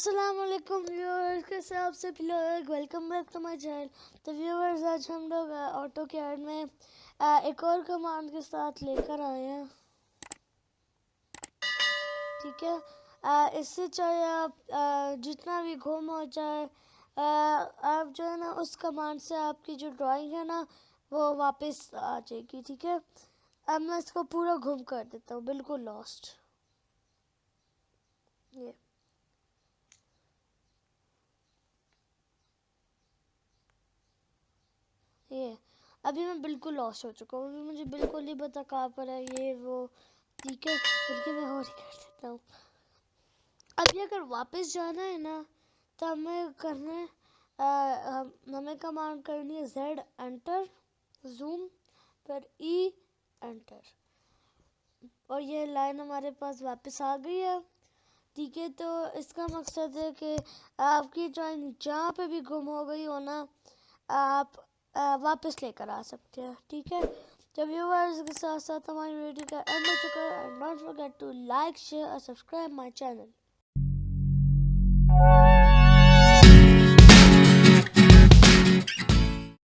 अस्सलाम वालेकुम व्यूअर्स, कैसे आप सभी लोग। Welcome back to my channel. तो व्यूअर्स, आज हम लोग ऑटोकैड में एक और कमांड के साथ लेकर आए हैं। ठीक है, इससे चाहे आप जितना भी घूम हो जाए, आप जो है ना उस कमांड से आपकी जो ड्राइंग है ना वो वापस आ जाएगी। ठीक है, अब मैं इसको पूरा घूम कर देता हूँ, बिल्कुल लॉस्ट। ये अभी मैं बिल्कुल लॉस्ट हो चुका हूँ। अभी मुझे बिल्कुल नहीं पता कहाँ पर है ये वो। ठीक है, बल्कि मैं और ही कर देता हूँ। अभी अगर वापस जाना है ना तो हमें करना है, हमें कमांड करनी है Z एंटर, जूम, फिर E एंटर, और ये लाइन हमारे पास वापस आ गई है। ठीक है, तो इसका मकसद है कि आपकी ड्राइंग जहाँ पे भी गुम हो गई हो ना, आप वापस लेकर आ सकते हैं। ठीक है, तो व्यूअर्स के साथ साथ हमारी वीडियो का एंड हो चुका है। And don't forget to like, share और सब्सक्राइब माय चैनल।